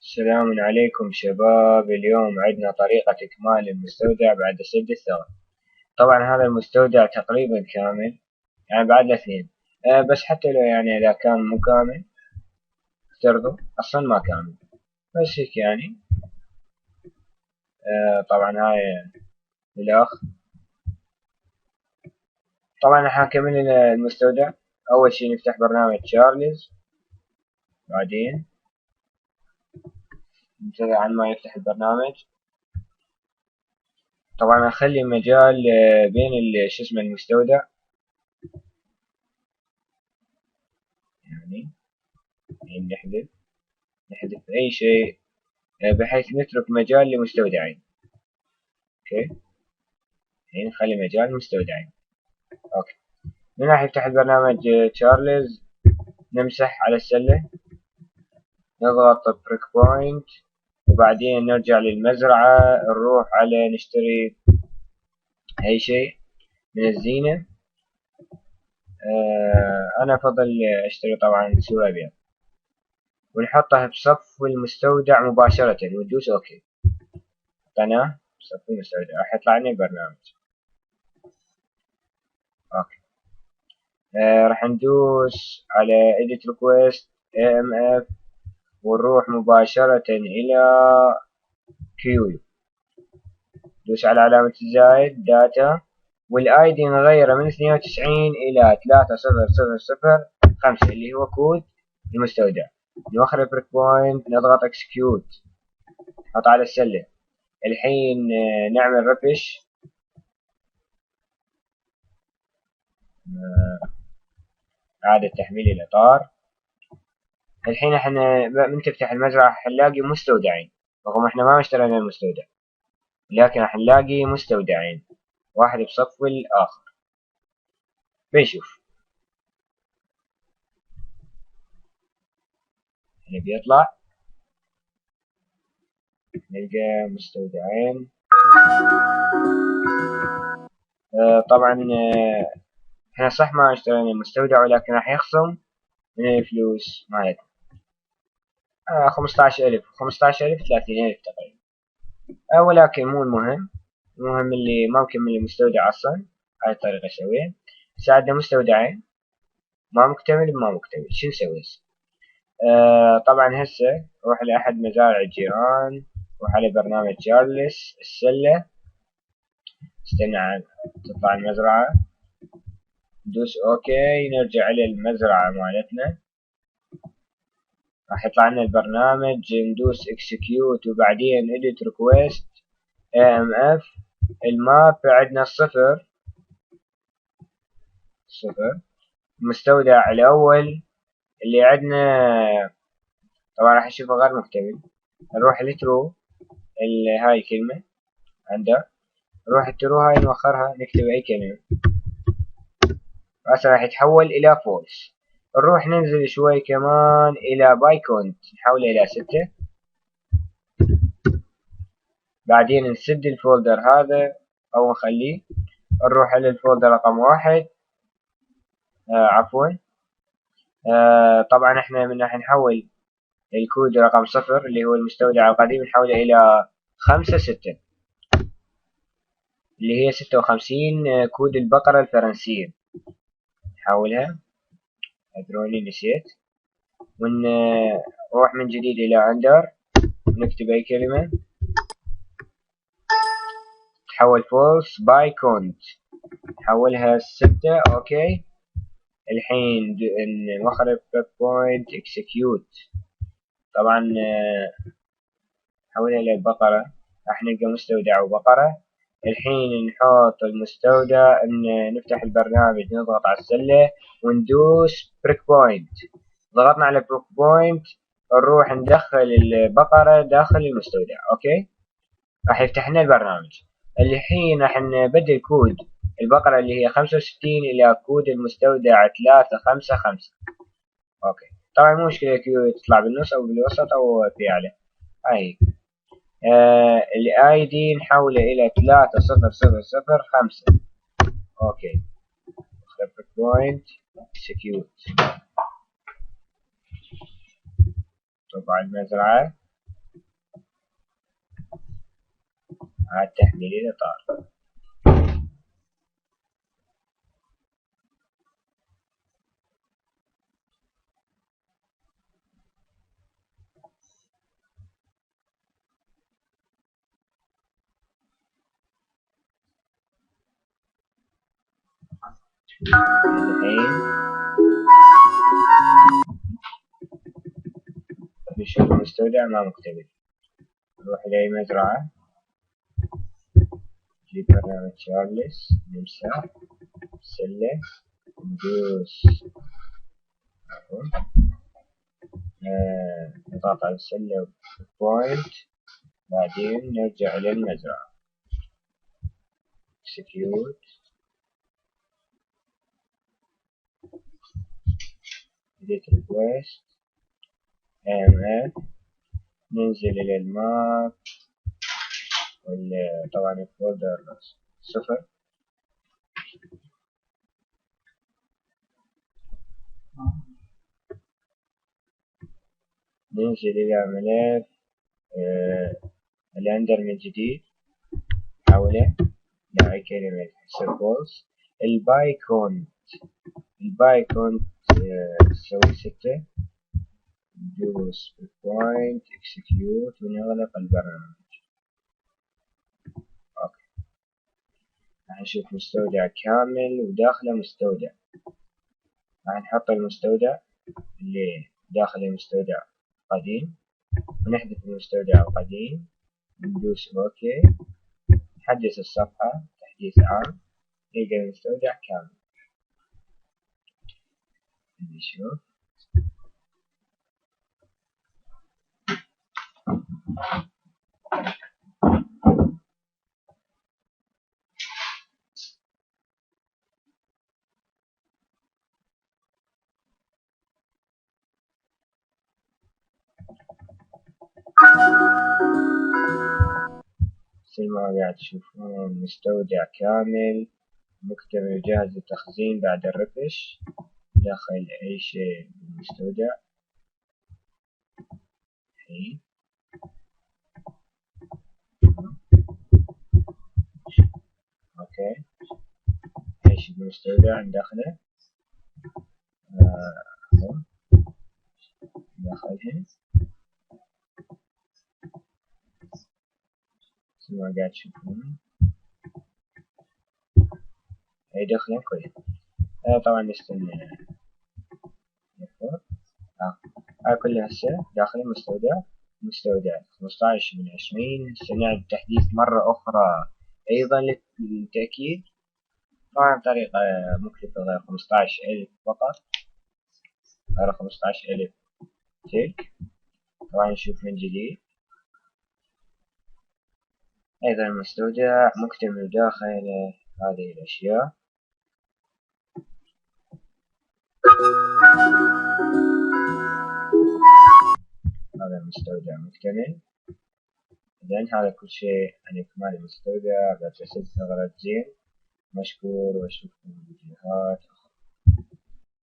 السلام عليكم شباب. اليوم عندنا طريقة إكمال المستودع بعد سد الثغر. طبعا هذا المستودع تقريبا كامل، يعني بعد له اثنين. بس حتى لو يعني إذا كان مو كامل افترضوا أصلا ما كامل، بس هيك يعني. طبعا هاي الأخ. طبعا راح نكمل المستودع. أول شي نفتح برنامج تشارلز، بعدين ننتظر عن ما يفتح البرنامج. طبعا نخلي مجال بين شو اسمه المستودع، يعني نحذف أي شيء بحيث نترك مجال لمستودعين. اوكي، الحين نخلي مجال مستودعين. اوكي، من راح يفتح البرنامج تشارلز، نمسح على السلة، نضغط بريك بوينت، وبعدين نرجع للمزرعة، نروح على نشتري أي شيء من الزينة. أنا أفضل أشتري طبعا سوى أبيض، ونحطه بصف المستودع مباشرة وندوس أوكي. حطيناه بصف المستودع، راح يطلع لنا البرنامج. أوكي. راح ندوس على edit request AMF، ونروح مباشرة إلى كيو. ندوس على علامة الزائد داتا، والاي دي نغيره من 92 إلى 3005 اللي هو كود المستودع. نوخر بريك بوينت، نضغط اكسكيوت، نحط على السلة. الحين نعمل ريفرش. إعادة تحميل الإطار. الحين احنا من تفتح المزرعة حنلاقي مستودعين، رغم احنا ما اشترينا المستودع، لكن راح نلاقي مستودعين، واحد بصف الآخر. بنشوف هنا بيطلع نلقى مستودعين. طبعا احنا صح ما اشترينا المستودع، ولكن راح يخصم من الفلوس مالتنا 15,000 15,000 30,000 تقريبا. ولكن مو المهم. المهم اللي ما مكمل المستودع أصلا. هاي الطريقة أسويها. ساعدنا مستودعين، ما مكتمل بما مكتمل، شو نسوي هسه؟ طبعا هسه نروح لأحد مزارع الجيران، نروح على برنامج تشارلز السلة، نستنى عن تطلع المزرعة، ندوس اوكي، نرجع للمزرعة مالتنا. راح يطلع لنا البرنامج، ندوس اكسكيوت وبعدين edit request AMF. الماب عندنا صفر. المستودع الأول اللي عندنا طبعا راح نشوفه غير مكتمل. نروح لترو، هاي الكلمة عنده، نروح الترو هاي نوخرها، نكتب أي كلمة، هسه راح يتحول إلى فولس. نروح ننزل شوي كمان إلى باي كونت، نحوله إلى 6. بعدين نسد الفولدر هذا أو نخليه، نروح على الفولدر رقم 1. عفوا. طبعا احنا من راح نحول الكود رقم 0 اللي هو المستودع القديم، نحوله إلى 5 6 اللي هي 56 كود البقرة الفرنسية. نحولها، أدروني نسيت. ونروح من جديد إلى أندر، نكتب أي كلمة، تحول فولس باي كونت، نحولها 6. أوكي. الحين نوخر بريك بوينت اكسكيوت. طبعا نحولها إلى بقرة، راح نلقى مستودع وبقرة. الحين نحط المستودع، نفتح البرنامج، نضغط على السلة وندوس بريك بوينت. ضغطنا على بريك بوينت، نروح ندخل البقرة داخل المستودع. اوكي، راح يفتح لنا البرنامج. الحين راح نبدل كود البقرة اللي هي 65 إلى كود المستودع 355. اوكي، طبعا مو مشكلة كيو تطلع بالنص أو بالوسط أو في أعلى. هاي الاي دي نحوله إلى 3005. اوكي، اختار بوينت اكسكيوت. طبعا المزرعة عاد تحميل الإطار. الحين نشوف المستودع ما مكتمل. نروح إلى أي مزرعة، نجيب برنامج تشارلز، نمسح سلة، ندوس نضغط على السلة بوينت، بعدين نرجع إلى المزرعة execute. edit request AMF، ننزل إلى الماب طبعا الفولدر 0، ننزل إلى ملف الأندر من جديد، حوله لاقي كلمة circles. البايكون تسوي 6، ندوس بوينت execute ونغلق البرنامج. اوكي، راح نشوف مستودع كامل وداخله مستودع. راح نحط المستودع اللي داخل المستودع قديم، ونحذف المستودع القديم، ندوس اوكي، نحدث الصفحة تحديث عام، نلقى المستودع كامل. نشوف مثل ما قاعد تشوفون مستودع كامل مكتمل جاهز للتخزين بعد الرفش. دخل أي شيء بالمستودع الحين. اوكي، أي شيء بالمستودع ندخله ندخلهن مثل ما قاعد تشوفون. هي دخله كويس. طبعا نستنى يفور. هاي كلها هسه داخل مستودع 15/20. سنعد تحديث مرة أخرى أيضا للتأكيد، طبعا بطريقة مكلفة غير 15,000 فقط، غير 15,000 تلك. طبعا نشوف من جديد. أيضا المستودع مكتمل داخل هذه الأشياء. هذا المستودع مكتمل. إذن هذا كل شيء عن إكمال المستودع. لا تنسوا الثغرات زين. مشكور، وأشوفكم في فيديوهات